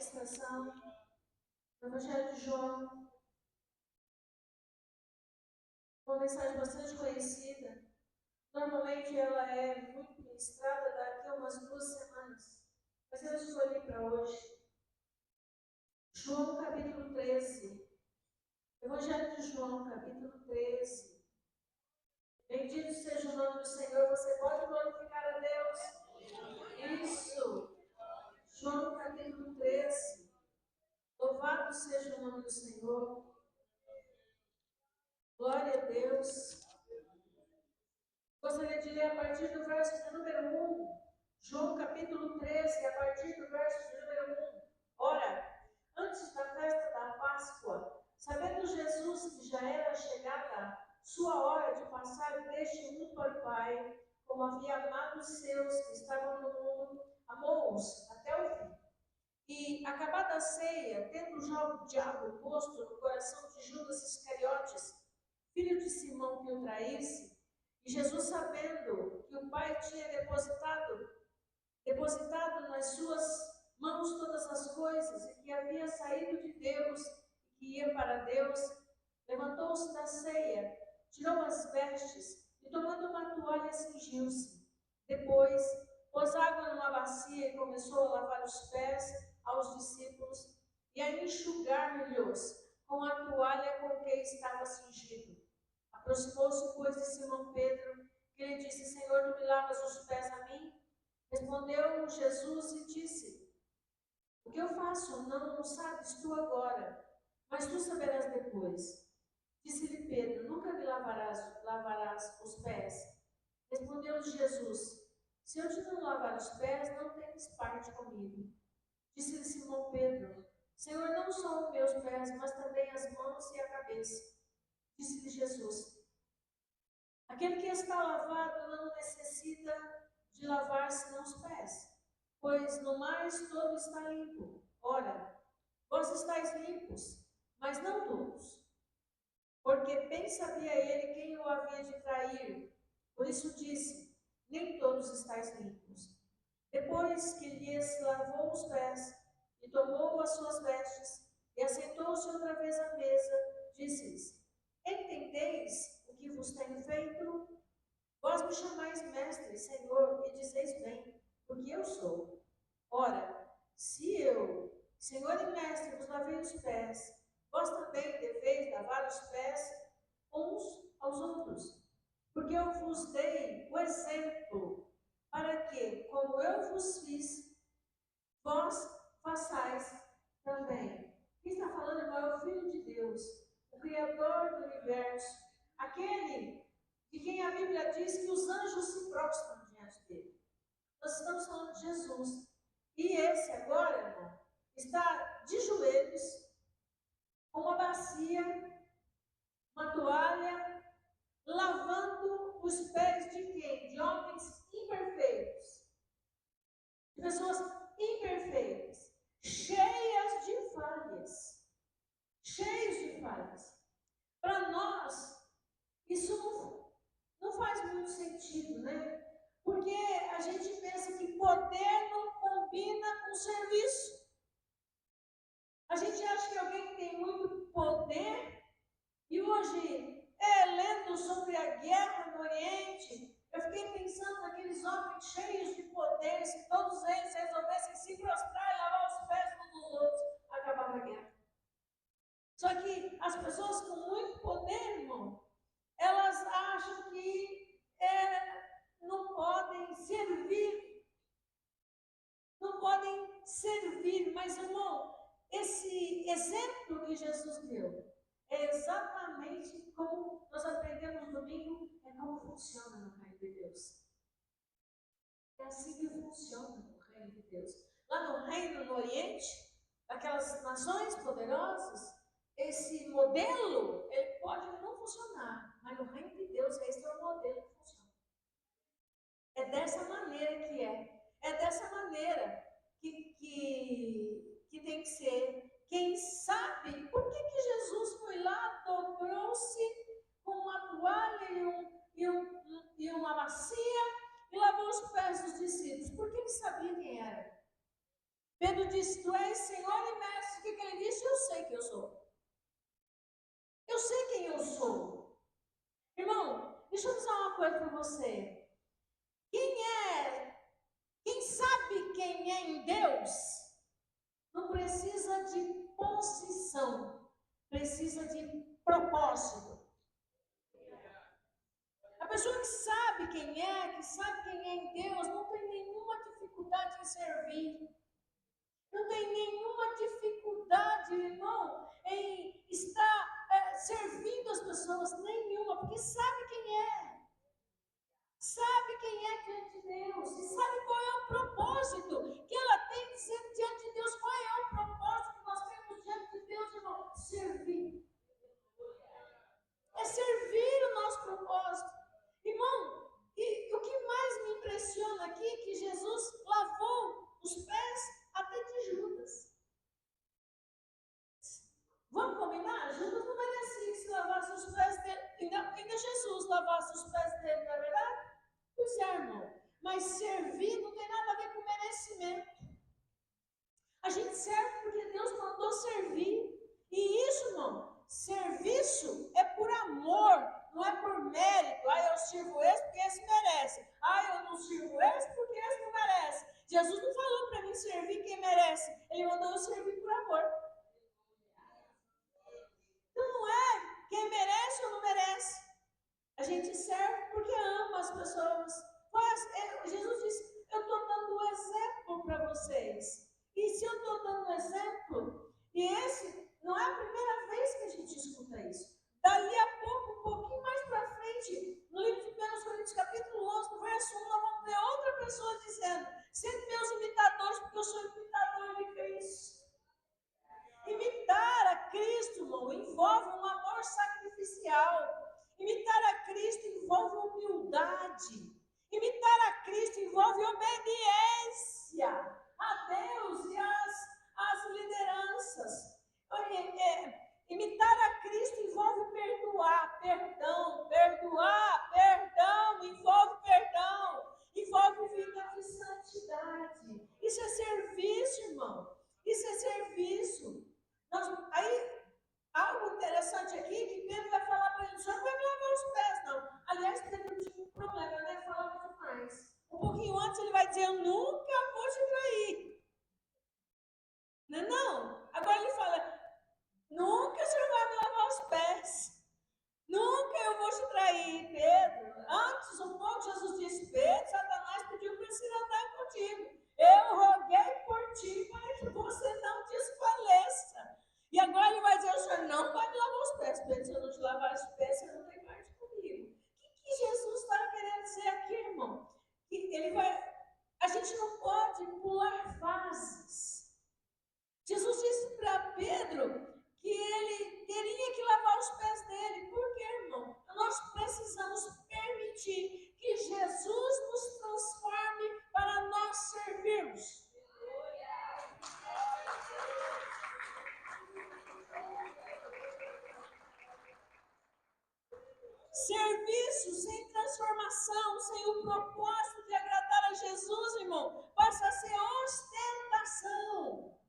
ministração do Evangelho de João, uma mensagem bastante conhecida. Normalmente ela é muito ministrada daqui a umas 2 semanas, mas eu escolhi para hoje. João capítulo 13. Evangelho de João capítulo 13. Bendito seja o nome do Senhor. Você pode glorificar a Deus? Isso. João capítulo 13. Louvado seja o nome do Senhor. Glória a Deus. Gostaria de ler a partir do verso de número 1. João capítulo 13, a partir do verso de número 1. Ora, antes da festa da Páscoa, sabendo Jesus que já era chegada sua hora de passar deste mundo para o Pai, como havia amado os seus que estavam no mundo, amou-os até o fim. E, acabada a ceia, tendo já o diabo posto no coração de Judas Iscariotes, filho de Simão, que o traísse, e Jesus, sabendo que o Pai tinha depositado nas suas mãos todas as coisas, e que havia saído de Deus, e que ia para Deus, levantou-se da ceia, tirou as vestes, e tomando uma toalha, cingiu-se. Depois, pôs água numa bacia e começou a lavar os pés aos discípulos, e a enxugar-lhes com a toalha com que estava cingido. Aproximou-se, pois, de Simão Pedro, que lhe disse: Senhor, tu me lavas os pés a mim? Respondeu Jesus e disse: O que eu faço não sabes tu agora, mas tu saberás depois. Disse-lhe Pedro: Nunca me lavarás os pés. Respondeu-lhe Jesus: Se eu te não lavar os pés, não tens parte comigo. Disse-lhe Simão Pedro: Senhor, não só os meus pés, mas também as mãos e a cabeça. Disse-lhe Jesus: Aquele que está lavado não necessita de lavar senão os pés, pois no mais todo está limpo. Ora, vós estáis limpos, mas não todos. Porque bem sabia ele quem o havia de trair. Por isso disse: Nem todos estáis limpos. Depois que lhes lavou os pés e tomou as suas vestes e assentou-se outra vez à mesa, disse-lhes: Entendeis o que vos tenho feito? Vós me chamais mestre, Senhor, e dizeis bem, porque eu sou. Ora, se eu, Senhor e mestre, vos lavei os pés, vós também deveis lavar os pés uns aos outros. Porque eu vos dei o exemplo, para que, como eu vos fiz, vós façais também. Quem está falando, irmão, é o Filho de Deus, o Criador do universo, aquele de quem a Bíblia diz que os anjos se prostram diante dele. Nós estamos falando de Jesus. E esse agora, irmão, está de joelhos, com uma bacia, uma toalha, lavando os pés de quem? De homens imperfeitos. De pessoas imperfeitas, cheias de falhas. Cheios de falhas. Para nós, isso não faz muito sentido, né? Porque a gente pensa que poder não combina com serviço. A gente acha que alguém que tem muito poder, e hoje, lendo sobre a guerra no Oriente, eu fiquei pensando naqueles homens cheios de poder, se todos eles resolvessem se prostrar e lavar os pés uns dos outros, acabava a guerra. Só que as pessoas com muito poder, irmão, elas acham que não podem servir. Não podem servir. Mas, irmão, esse exemplo que Jesus deu é exatamente como nós aprendemos no domingo, é como funciona no reino de Deus. É assim que funciona no reino de Deus. Lá no reino, no Oriente, aquelas nações poderosas, esse modelo, ele pode não funcionar, mas no reino de Deus, esse é o modelo que funciona. É dessa maneira que é. É dessa maneira que tem que ser. Quem sabe por que Jesus foi lá, dobrou-se com uma toalha e uma bacia e lavou os pés dos discípulos? Porque ele sabia quem era. Pedro disse, tu és Senhor e Mestre. O que ele disse? Eu sei que eu sou. Eu sei quem eu sou. Irmão, deixa eu dizer uma coisa para você. Quem sabe quem é em Deus, não precisa de posição, precisa de propósito. A pessoa que sabe quem é, que sabe quem é em Deus, não tem nenhuma dificuldade em servir. Não tem nenhuma dificuldade, irmão, em estar servindo as pessoas, nenhuma, porque sabe quem é. Sabe quem é diante de Deus e sabe qual é o propósito que ela tem diante de Deus. Qual é o propósito que nós temos diante de Deus, irmão? Servir. É servir o nosso propósito. Irmão, e o que mais me impressiona aqui é que Jesus lavou os pés até de Judas. Vamos combinar? Judas não merecia que se lavasse os pés dele. Ainda Jesus lavasse os pés dele, não é verdade? Pois é, irmão. Mas servir não tem nada a ver com merecimento. A gente serve porque Deus mandou servir. E isso, irmão, serviço é por amor, não é por mérito. Ah, eu sirvo esse porque esse merece. Ah, eu não sirvo esse porque esse não merece. Jesus não falou para mim servir quem merece. Ele mandou eu servir por amor. Então não é quem merece ou não merece. A gente serve porque ama as pessoas. Jesus disse, eu estou dando um exemplo para vocês. E se eu estou dando um exemplo, e esse não é a primeira vez que a gente escuta isso. Dali a pouco, um pouquinho mais para frente, no livro de 1 Coríntios, capítulo 11, no verso 1, nós vamos ver outra pessoa dizendo, sede meus imitadores, porque eu sou imitador de Cristo. Imitar a Cristo, irmão, envolve um amor sacrificial. Imitar a Cristo envolve humildade. Imitar a Cristo envolve obediência a Deus e às lideranças. Imitar a Cristo envolve perdoar, envolve perdão, envolve vida de santidade. Isso é serviço, irmão. Isso é serviço. Aí, algo interessante aqui, que Pedro vai falar para ele, o senhor não vai me lavar os pés, não. Aliás, Pedro tinha um problema, né? Falava demais. Um pouquinho antes ele vai dizer, eu nunca vou te trair. Não. Agora ele fala, nunca o senhor vai me lavar os pés. Nunca eu vou te trair, Pedro. Antes, um pouco, Jesus disse, Pedro, Satanás pediu para se andar contigo. Eu roguei por ti para que você não desfaleça. E agora ele vai dizer, o senhor não vai me lavar os pés. Pedro, se eu não te lavar os pés, você não tem parte comigo. O que Jesus está querendo dizer aqui, irmão? A gente não pode pular fases. Jesus disse para Pedro que ele teria que lavar os pés dele. Por quê, irmão? Nós precisamos permitir que Jesus nos transforme para nós servirmos. Serviço sem transformação, sem o propósito de agradar a Jesus, irmão, passa a ser ostentação.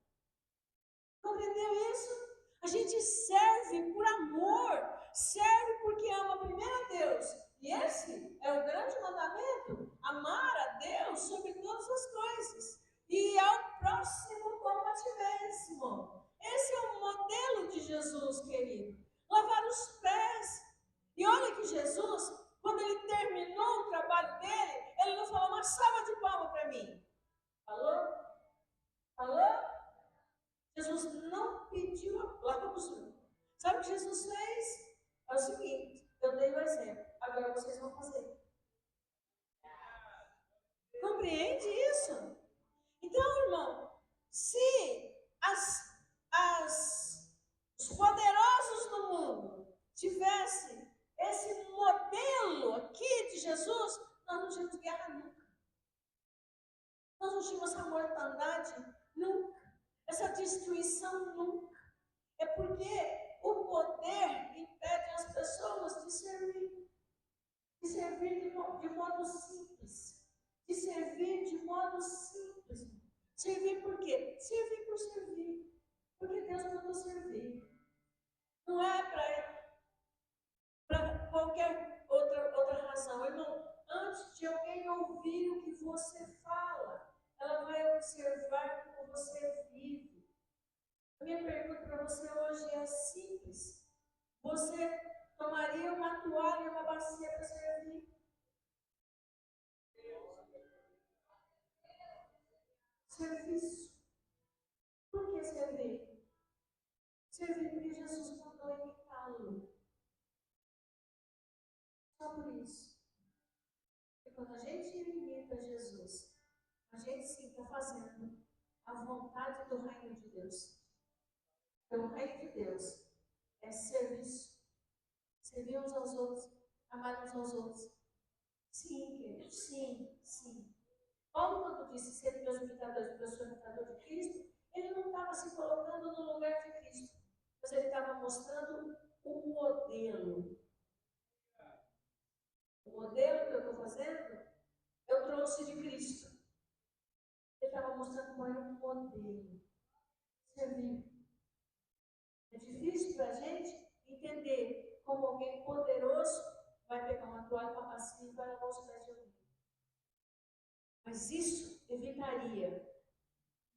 Compreendeu isso? A gente serve por amor, serve porque ama primeiro a Deus. E esse é o grande mandamento, amar a Deus sobre todas as coisas. E ao próximo como a ti mesmo. Esse é o modelo de Jesus, querido. Lavar os pés. E olha que Jesus, quando ele terminou o trabalho dele, ele não falou uma salva de palmas para mim. Falou? Falou? Jesus não pediu a placa para o Senhor. Sabe o que Jesus fez? É o seguinte, eu dei o exemplo, agora vocês vão fazer. Compreende isso? Então, irmão, se os poderosos do mundo tivessem esse modelo aqui de Jesus, nós não tínhamos guerra nunca. Nós não tínhamos essa mortandade nunca. Essa destruição nunca. É porque o poder impede as pessoas de servir. De servir de modo simples. De servir de modo simples. Servir por quê? Não é para qualquer outra razão. Irmão, antes de alguém ouvir o que você fala, ela vai observar como você vive. A minha pergunta para você hoje é simples. Você tomaria uma toalha e uma bacia para servir? Serviço. Por que servir? Servir porque Jesus mandou imitá-lo. Só por isso. E quando a gente imita Jesus, a gente sim está fazendo a vontade do reino de Deus. Então, o reino de Deus é serviço. Servir uns aos outros, amar uns aos outros. Sim, querido, sim, sim. Paulo, quando disse ser meus imitadores, porque eu sou imitador de Cristo, ele não estava se colocando no lugar de Cristo, mas ele estava mostrando o modelo. O modelo que eu estou fazendo, eu trouxe de Cristo. Ele estava mostrando qual era o modelo. Servir. É difícil para a gente entender como alguém poderoso vai pegar uma toalha, uma bacia e vai lavar os pés de alguém. Mas isso evitaria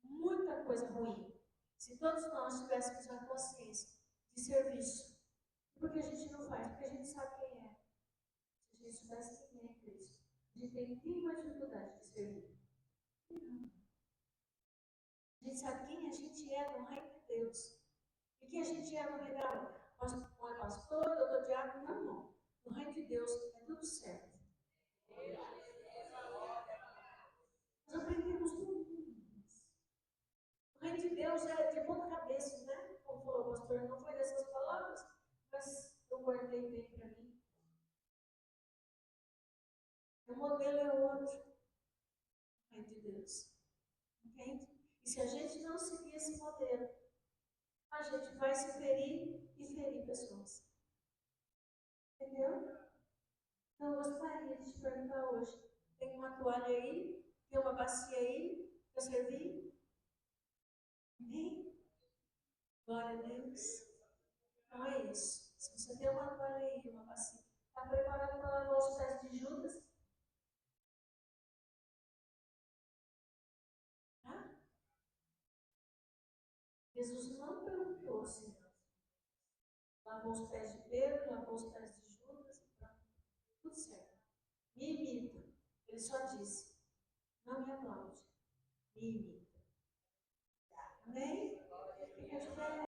muita coisa ruim se todos nós tivéssemos a consciência de serviço. Por que a gente não faz? Porque a gente sabe quem é. Se a gente soubesse quem é Cristo, a gente tem mais dificuldade de servir. Não. A gente sabe quem a gente é no reino de Deus. E quem a gente é no reino de Deus? Não é pastor, doutor diácono, não. No reino de Deus é tudo certo. Nós aprendemos tudo. O reino de Deus é de ponta cabeça, né? Como falou o pastor, não foi dessas palavras, mas eu guardei bem para mim. O modelo é outro. O reino de Deus. Entende? E se a gente não seguir esse modelo, a gente vai se ferir e ferir pessoas. Entendeu? Então, eu gostaria de te perguntar hoje: tem uma toalha aí? Tem uma bacia aí para servir? Amém? Glória a Deus. Então é isso. Se você tem uma toalha aí, uma bacia, está preparado para lavar os pés de Judas? Tá? Jesus não perguntou se lavou os pés de Pedro, lavou os pés de Judas, então, tudo certo. Me imita. Ele só disse: não me aplaude, me imita.